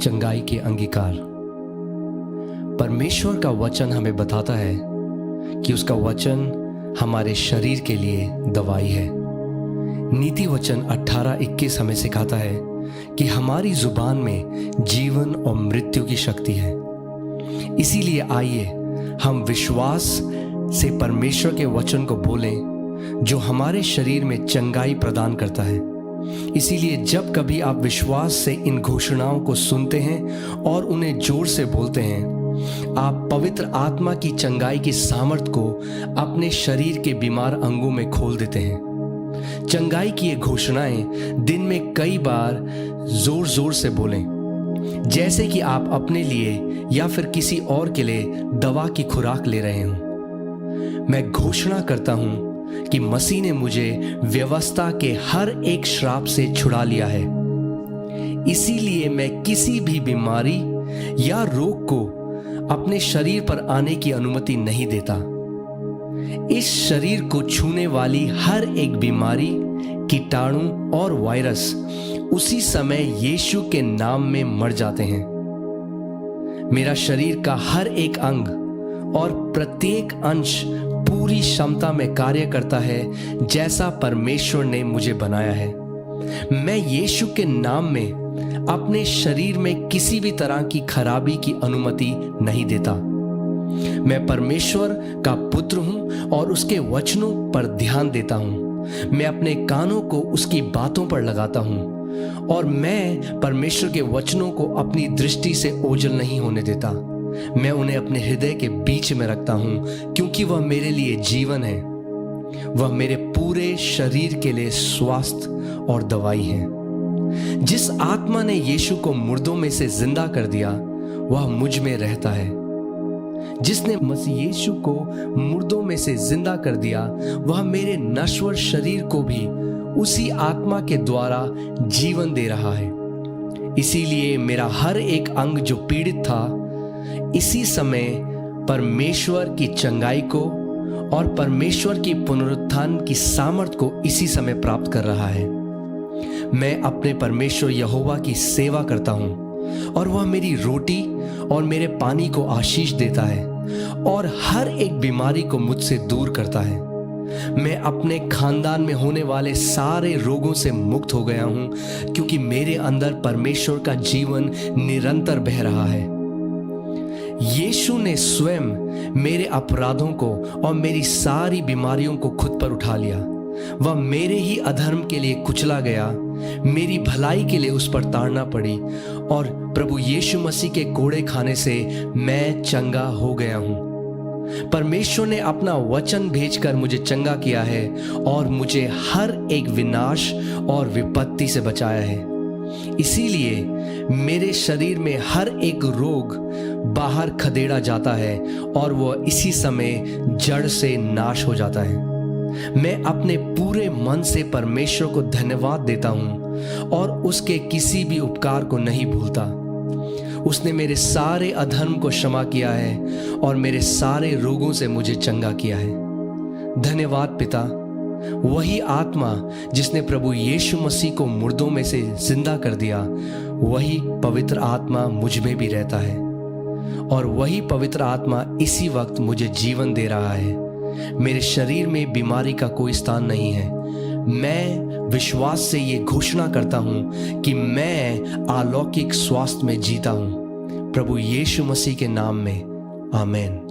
चंगाई के अंगीकार। परमेश्वर का वचन हमें बताता है कि उसका वचन हमारे शरीर के लिए दवाई है। नीति वचन 18:21 हमें सिखाता है कि हमारी जुबान में जीवन और मृत्यु की शक्ति है। इसीलिए आइए हम विश्वास से परमेश्वर के वचन को बोलें जो हमारे शरीर में चंगाई प्रदान करता है। इसीलिए जब कभी आप विश्वास से इन घोषणाओं को सुनते हैं और उन्हें जोर से बोलते हैं, आप पवित्र आत्मा की चंगाई की सामर्थ को अपने शरीर के बीमार अंगों में खोल देते हैं। चंगाई की ये घोषणाएं दिन में कई बार जोर जोर से बोलें, जैसे कि आप अपने लिए या फिर किसी और के लिए दवा की खुराक ले रहे हों। मैं घोषणा करता हूं कि मसीह ने मुझे व्यवस्था के हर एक श्राप से छुड़ा लिया है। इसीलिए मैं किसी भी बीमारी या रोग को अपने शरीर पर आने की अनुमति नहीं देता। इस शरीर को छूने वाली हर एक बीमारी, कीटाणु और वायरस उसी समय यीशु के नाम में मर जाते हैं। मेरा शरीर का हर एक अंग और प्रत्येक अंश पूरी क्षमता में कार्य करता है जैसा परमेश्वर ने मुझे बनाया है। मैं यीशु के नाम में अपने शरीर में किसी भी तरह की खराबी की अनुमति नहीं देता। मैं परमेश्वर का पुत्र हूं और उसके वचनों पर ध्यान देता हूं। मैं अपने कानों को उसकी बातों पर लगाता हूं और मैं परमेश्वर के वचनों को अपनी दृष्टि से ओझल नहीं होने देता। मैं उन्हें अपने हृदय के बीच में रखता हूं क्योंकि वह मेरे लिए जीवन है। वह मेरे पूरे शरीर के लिए स्वास्थ्य और दवाई है। जिस आत्मा ने यीशु को मुर्दों में से जिंदा कर दिया, वह मुझ में रहता है। जिसने मसीह यीशु को मुर्दों में से जिंदा कर दिया, वह मेरे नश्वर शरीर को भी उसी आत्मा के द्वारा जीवन दे रहा है। इसीलिए मेरा हर एक अंग जो पीड़ित था, इसी समय परमेश्वर की चंगाई को और परमेश्वर की पुनरुत्थान की सामर्थ को इसी समय प्राप्त कर रहा है। मैं अपने परमेश्वर यहोवा की सेवा करता हूं और वह मेरी रोटी और मेरे पानी को आशीष देता है और हर एक बीमारी को मुझसे दूर करता है। मैं अपने खानदान में होने वाले सारे रोगों से मुक्त हो गया हूं क्योंकि मेरे अंदर परमेश्वर का जीवन निरंतर बह रहा है। यीशु ने स्वयं मेरे अपराधों को और मेरी सारी बीमारियों को खुद पर उठा लिया। वह मेरे ही अधर्म के लिए कुचला गया, मेरी भलाई के लिए उस पर ताड़ना पड़ी और प्रभु यीशु मसीह के कोड़े खाने से मैं चंगा हो गया हूं। परमेश्वर ने अपना वचन भेजकर मुझे चंगा किया है और मुझे हर एक विनाश और विपत्ति से बचाया है। इसीलिए मेरे शरीर में हर एक रोग बाहर खदेड़ा जाता है और वह इसी समय जड़ से नाश हो जाता है। मैं अपने पूरे मन से परमेश्वर को धन्यवाद देता हूं और उसके किसी भी उपकार को नहीं भूलता। उसने मेरे सारे अधर्म को क्षमा किया है और मेरे सारे रोगों से मुझे चंगा किया है। धन्यवाद पिता। वही आत्मा जिसने प्रभु यीशु मसीह को मुर्दों में से जिंदा कर दिया, वही पवित्र आत्मा मुझ में भी रहता है और वही पवित्र आत्मा इसी वक्त मुझे जीवन दे रहा है। मेरे शरीर में बीमारी का कोई स्थान नहीं है। मैं विश्वास से ये घोषणा करता हूं कि मैं अलौकिक स्वास्थ्य में जीता हूं। प्रभु यीशु मसीह के नाम में आमीन।